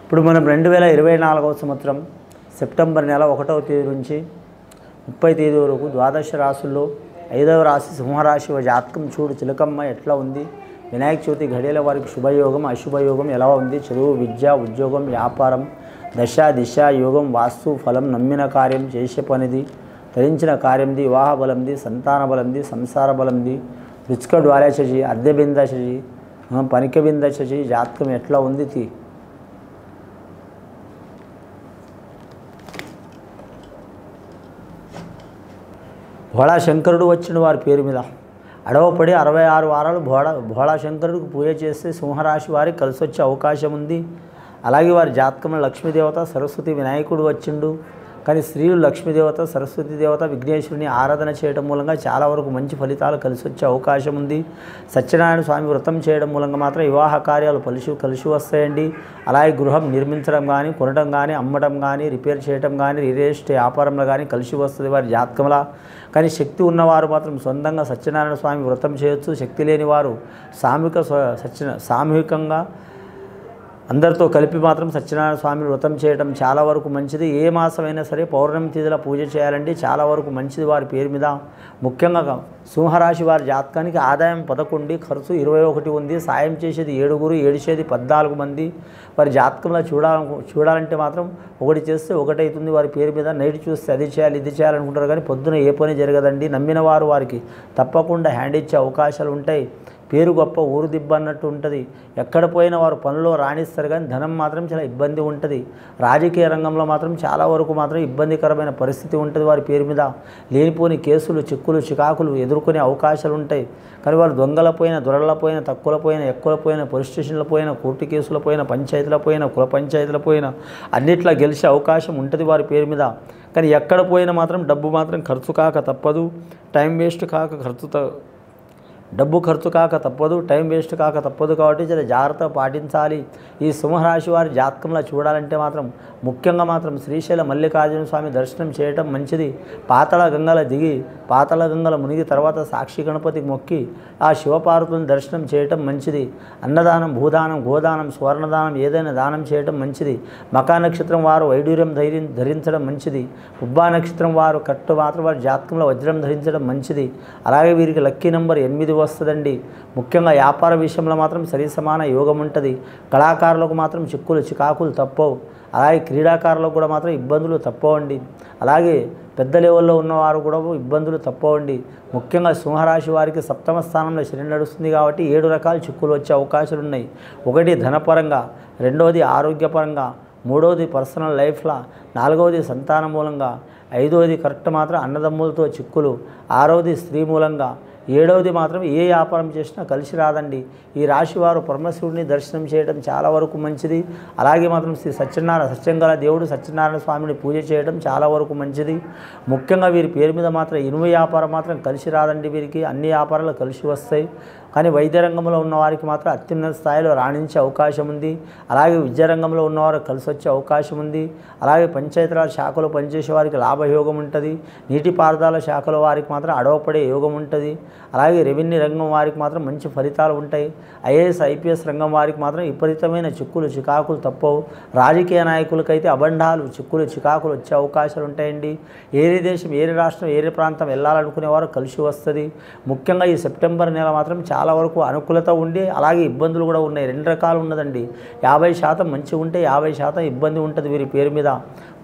ఇప్పుడు మనం 2024వ సంవత్సరం సెప్టెంబర్ నెల 1వ తేదీ నుంచి 30వ తేదీ వరకు ద్వాదశ రాశుల్లో 5వ రాశి సింహరాశి జాతకం చూడు చిలకమ్మ ఎట్లా ఉంది. వినాయక చవితి ఘడియల వారికి శుభయోగం అశుభయోగం ఎలా ఉంది, చదువు విద్య ఉద్యోగం వ్యాపారం దశ దిశ యోగం వాస్తు ఫలం నమ్మిన కార్యం చేసే పనిది ధరించిన కార్యంది వివాహ బలంది సంతాన బలంది సంసార బలంది రుచిక ద్వారాశి అద్దెబిందశి పనికబిందశి జాతకం ఎట్లా ఉంది. భోళా శంకరుడు వచ్చిన వారి పేరు మీద అడవపడి 66 వారాలు భోళా శంకరుడికి పూజ చేస్తే సింహరాశి వారికి కలిసి వచ్చే అవకాశం ఉంది. అలాగే వారి జాతకంలో లక్ష్మీదేవత సరస్వతి వినాయకుడు వచ్చిండు. కానీ స్త్రీలు లక్ష్మీదేవత సరస్వతి దేవత విఘ్నేశ్వరుని ఆరాధన చేయడం మూలంగా చాలా వరకు మంచి ఫలితాలు కలిసి వచ్చే అవకాశం ఉంది. సత్యనారాయణ స్వామి వ్రతం చేయడం మూలంగా మాత్రం వివాహ కార్యాలు కలిసి వస్తాయండి. అలాగే గృహం నిర్మించడం కానీ కొనడం కానీ అమ్మడం కానీ రిపేర్ చేయడం కానీ రియల్ ఎస్టేట్ వ్యాపారంలో కానీ కలిసి వస్తుంది వారి జాతకంలో. కానీ శక్తి ఉన్నవారు మాత్రం సొంతంగా సత్యనారాయణ స్వామి వ్రతం చేయొచ్చు. శక్తి లేని వారు సామూహికంగా అందరితో కలిపి మాత్రం సత్యనారాయణ స్వామి వ్రతం చేయడం చాలా వరకు మంచిది. ఏ మాసమైనా సరే పౌర్ణమి తిథిలో పూజ చేయాలండి, చాలా వరకు మంచిది వారి పేరు మీద. ముఖ్యంగా సింహరాశి వారి జాతకానికి ఆదాయం 11, ఖర్చు 21 ఉంది. సాయం చేసేది 7, ఏడిచేది 14 మంది. వారి జాతకంలో చూడాలంటే మాత్రం ఒకటి చేస్తే ఒకటి అవుతుంది వారి పేరు మీద. నైట్ చూస్తే అది చేయాలి ఇది చేయాలనుకుంటారు కానీ పొద్దున ఏ పని జరగదండి. నమ్మిన వారు వారికి తప్పకుండా హ్యాండ్ ఇచ్చే అవకాశాలు ఉంటాయి. పేరు గొప్ప ఊరు దిబ్బ అన్నట్టు ఉంటుంది. ఎక్కడ పోయినా వారు పనుల్లో రాణిస్తారు కానీ ధనం మాత్రం చాలా ఇబ్బంది ఉంటుంది. రాజకీయ రంగంలో మాత్రం చాలా వరకు మాత్రం ఇబ్బందికరమైన పరిస్థితి ఉంటుంది వారి పేరు మీద. లేనిపోని కేసులు చిక్కులు చికాకులు ఎదుర్కొనే అవకాశాలు ఉంటాయి. కానీ వారు దొంగలపోయిన దొరలపోయిన తక్కువలపోయిన ఎక్కువలపోయిన పోలీస్ స్టేషన్ల పోయిన కోర్టు కేసుల పోయిన పంచాయతీల పోయిన కుల పంచాయతీల పోయిన అన్నిట్లా గెలిచే అవకాశం ఉంటుంది వారి పేరు మీద. కానీ ఎక్కడ పోయినా మాత్రం డబ్బు మాత్రం ఖర్చు కాక తప్పదు. టైం వేస్ట్ కాక డబ్బు ఖర్చు కాక తప్పదు, టైం వేస్ట్ కాక తప్పదు. కాబట్టి చాలా జాగ్రత్త పాటించాలి. ఈ సింహరాశి వారి జాతకంలో చూడాలంటే మాత్రం ముఖ్యంగా మాత్రం శ్రీశైల మల్లికార్జున స్వామి దర్శనం చేయటం మంచిది. పాతాళ గంగల దిగి పాతాళ గంగల మునిగి తర్వాత సాక్షి గణపతికి మొక్కి ఆ శివపార్వతులను దర్శనం చేయటం మంచిది. అన్నదానం భూదానం గోదానం స్వర్ణదానం ఏదైనా దానం చేయటం మంచిది. మకా నక్షత్రం వారు వైడూర్యం ధరించడం మంచిది. ఉబ్బా నక్షత్రం వారు కట్టు మాత్రం వారి జాతకంలో వజ్రం ధరించడం మంచిది. అలాగే వీరికి లక్కీ నెంబర్ 8 వస్తుందండి. ముఖ్యంగా వ్యాపార విషయంలో మాత్రం సరిసమాన యోగం ఉంటుంది. కళాకారులకు మాత్రం చిక్కులు చికాకులు తప్పవు. అలాగే క్రీడాకారులకు కూడా మాత్రం ఇబ్బందులు తప్పవండి. అలాగే పెద్ద లెవెల్లో ఉన్నవారు కూడా ఇబ్బందులు తప్పవండి. ముఖ్యంగా సింహరాశి వారికి 7వ స్థానంలో శని నడుస్తుంది కాబట్టి 7 రకాల చిక్కులు వచ్చే అవకాశాలు ఉన్నాయి. 1 ధనపరంగా, 2వది ఆరోగ్యపరంగా, 3వది పర్సనల్ లైఫ్లో, 4వది సంతాన మూలంగా, 5వది కరెక్ట్ మాత్రం అన్నదమ్ములతో చిక్కులు, 6వది స్త్రీ మూలంగా, 7వది మాత్రం ఏ వ్యాపారం చేసినా కలిసి రాదండి. ఈ రాశి వారు పరమశివుడిని దర్శనం చేయడం చాలా వరకు మంచిది. అలాగే మాత్రం శ్రీ సత్యంగల దేవుడు సత్యనారాయణ స్వామిని పూజ చేయడం చాలా వరకు మంచిది. ముఖ్యంగా వీరి పేరు మీద మాత్రం ఇనుము వ్యాపారం మాత్రం కలిసి రాదండి. వీరికి అన్ని వ్యాపారాలు కలిసి వస్తాయి. కానీ వైద్య రంగంలో ఉన్నవారికి మాత్రం అత్యున్నత స్థాయిలో రాణించే అవకాశం ఉంది. అలాగే విద్యారంగంలో ఉన్నవారు కలిసి వచ్చే అవకాశం ఉంది. అలాగే పంచాయతీరాజ్ శాఖలో పనిచేసే వారికి లాభయోగం ఉంటుంది. నీటిపారుదల శాఖలో వారికి మాత్రం అడవపడే యోగం ఉంటుంది. అలాగే రెవెన్యూ రంగం వారికి మాత్రం మంచి ఫలితాలు ఉంటాయి. ఐఏఎస్ ఐపీఎస్ రంగం వారికి మాత్రం విపరీతమైన చిక్కులు చికాకులు తప్పవు. రాజకీయ నాయకులకైతే అబండాలు చిక్కులు చికాకులు వచ్చే అవకాశాలు ఉంటాయండి. ఏరే దేశం ఏరే రాష్ట్రం ఏరే ప్రాంతం వెళ్ళాలనుకునేవారు కలిసి వస్తుంది. ముఖ్యంగా ఈ సెప్టెంబర్ నెల మాత్రం చాలా వరకు అనుకూలత ఉండి అలాగే ఇబ్బందులు కూడా ఉన్నాయి. 2 రకాలు ఉన్నదండి. 50% మంచిగా ఉంటే 50% ఇబ్బంది ఉంటుంది వీరి పేరు మీద.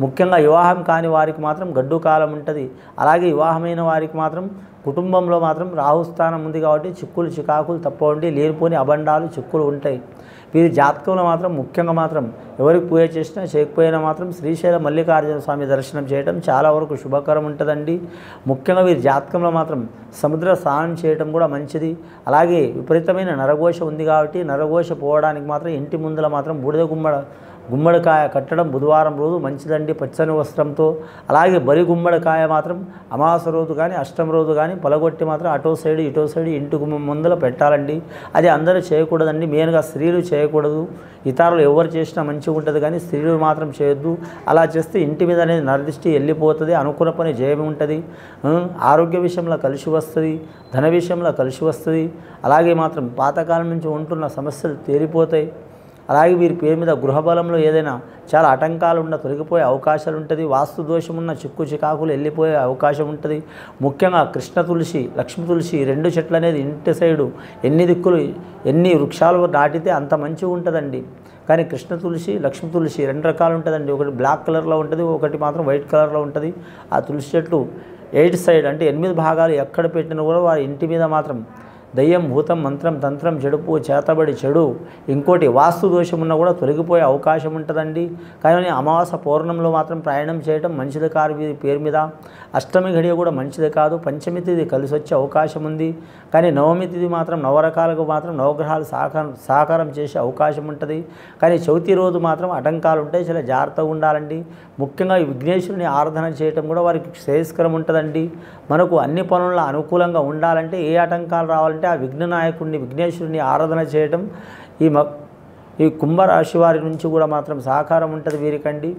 ముఖ్యంగా వివాహం కాని వారికి మాత్రం గడ్డు కాలం ఉంటుంది. అలాగే వివాహమైన వారికి మాత్రం కుటుంబంలో మాత్రం రాహుస్థానం ఉంది కాబట్టి చిక్కులు చికాకులు తప్పవండి. లేనిపోని అబండాలు చిక్కులు ఉంటాయి. వీరి జాతకంలో మాత్రం ముఖ్యంగా మాత్రం ఎవరికి పూజ చేసినా చేయకపోయినా మాత్రం శ్రీశైల మల్లికార్జున స్వామి దర్శనం చేయడం చాలా వరకు శుభకరం ఉంటుందండి. ముఖ్యంగా వీరి జాతకంలో మాత్రం సముద్ర స్నానం చేయడం కూడా మంచిది. అలాగే విపరీతమైన నరఘోష ఉంది కాబట్టి నరఘోష పోవడానికి మాత్రం ఇంటి ముందర మాత్రం బూడిద గుమ్మడికాయ కట్టడం బుధవారం రోజు మంచిదండి పచ్చని వస్త్రంతో. అలాగే బరి గుమ్మడికాయ మాత్రం అమావాస్య రోజు కానీ అష్టమి రోజు కానీ పలగొట్టి మాత్రం అటో సైడ్ ఇటో సైడ్ ఇంటి గుమ్మం ముందర పెట్టాలండి. అది అందరూ చేయకూడదండి. మెయిన్గా స్త్రీలు చేయకూడదు. ఇతరులు ఎవరు చేసినా మంచిగా ఉంటుంది కానీ స్త్రీలు మాత్రం చేయొద్దు. అలా చేస్తే ఇంటి మీద అనేది నరదృష్టి వెళ్ళిపోతుంది. అనుకున్న పని జయం ఉంటుంది. ఆరోగ్య విషయంలో కలిసి వస్తుంది. ధన విషయంలో కలిసి వస్తుంది. అలాగే మాత్రం పాతకాలం నుంచి ఉంటున్న సమస్యలు తేలిపోతాయి. అలాగే వీరి పేరు మీద గృహబలంలో ఏదైనా చాలా ఆటంకాలు ఉన్న తొలగిపోయే అవకాశాలు ఉంటుంది. వాస్తు దోషం ఉన్న చిక్కు చికాకులు వెళ్ళిపోయే అవకాశం ఉంటుంది. ముఖ్యంగా కృష్ణ తులసి, లక్ష్మీ తులసి 2 చెట్లు అనేది ఇంటి సైడు ఎన్ని దిక్కులు ఎన్ని వృక్షాలు నాటితే అంత మంచిగా ఉంటుందండి. కానీ కృష్ణ తులసి, లక్ష్మీ తులసి 2 రకాలు ఉంటుందండి. ఒకటి బ్లాక్ కలర్లో ఉంటుంది, ఒకటి మాత్రం వైట్ కలర్లో ఉంటుంది. ఆ తులసి చెట్లు 8 సైడ్ అంటే 8 భాగాలు ఎక్కడ పెట్టినా కూడా వారి ఇంటి మీద మాత్రం దయ్యం, భూతం, మంత్రం, తంత్రం, చెడుపు, చేతబడి, చెడు ఇంకోటి వాస్తు దోషం ఉన్నా కూడా తొలగిపోయే అవకాశం ఉంటుందండి. కానీ అమావాస్య పౌర్ణంలో మాత్రం ప్రయాణం చేయడం మంచిది కాదు. వీరి పేరు మీద అష్టమి ఘడియ కూడా మంచిది కాదు. పంచమి తిథి కలిసి వచ్చే అవకాశం ఉంది. కానీ నవమి తిథి మాత్రం నవరకాలకు మాత్రం నవగ్రహాలు సహకారం చేసే అవకాశం ఉంటుంది. కానీ చవితి రోజు మాత్రం ఆటంకాలు ఉంటాయి, చాలా జాగ్రత్తగా ఉండాలండి. ముఖ్యంగా ఈ విఘ్నేశ్వరుని ఆరాధన చేయటం కూడా వారికి శ్రేయస్కరం ఉంటుందండి. మనకు అన్ని పనుల్లో అనుకూలంగా ఉండాలంటే ఏ ఆటంకాలు రావాలంటే ఆ విఘ్ననాయకుడిని విఘ్నేశ్వరుని ఆరాధన చేయటం ఈ కుంభరాశి వారి నుంచి కూడా మాత్రం సహకారం ఉంటుంది వీరికండి.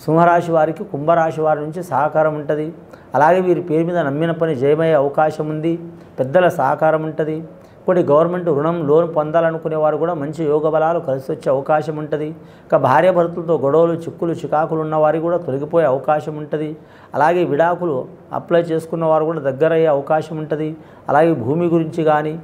సింహరాశి వారికి కుంభరాశి వారి నుంచి సహకారం ఉంటుంది. అలాగే వీరి పేరు మీద నమ్మిన పని జయమయ్యే అవకాశం ఉంది. పెద్దల సహకారం ఉంటుంది. కొన్ని గవర్నమెంట్ రుణం లోన్ పొందాలనుకునే వారు కూడా మంచి యోగ బలాలు కలిసి వచ్చే అవకాశం ఉంటుంది. ఇక భార్యాభర్తలతో గొడవలు, చిక్కులు, చికాకులు ఉన్న వారికి కూడా తొలగిపోయే అవకాశం ఉంటుంది. అలాగే విడాకులు అప్లై చేసుకున్న వారు కూడా దగ్గరయ్యే అవకాశం ఉంటుంది. అలాగే భూమి గురించి కానీ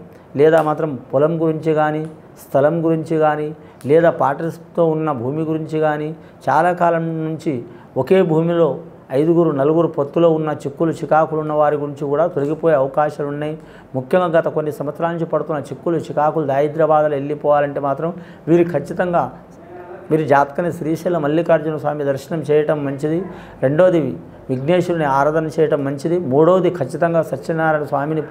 లేదా మాత్రం పొలం గురించి కానీ స్థలం గురించి కానీ లేదా పార్ట్నర్స్తో ఉన్న భూమి గురించి కానీ చాలా కాలం నుంచి ఒకే భూమిలో 5 నలుగురు పొత్తులో ఉన్న చిక్కులు చికాకులు ఉన్న వారి గురించి కూడా తొలగిపోయే అవకాశాలు ఉన్నాయి. ముఖ్యంగా గత కొన్ని సంవత్సరాల నుంచి పడుతున్న చిక్కులు చికాకులు దారిద్ర్య బాధలు వెళ్ళిపోవాలంటే మాత్రం వీరు ఖచ్చితంగా మీరు జాతకాన్ని శ్రీశైలం మల్లికార్జున స్వామి దర్శనం చేయటం మంచిది. రెండోది విఘ్నేశ్వరుని ఆరాధన చేయటం మంచిది. మూడవది ఖచ్చితంగా సత్యనారాయణ స్వామిని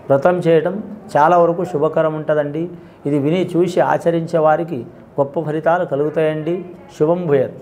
వ్రతం చేయటం చాలా వరకు శుభకరం ఉంటుందండి. ఇది విని చూసి ఆచరించే వారికి గొప్ప ఫలితాలు కలుగుతాయండి. శుభం భూయాత్.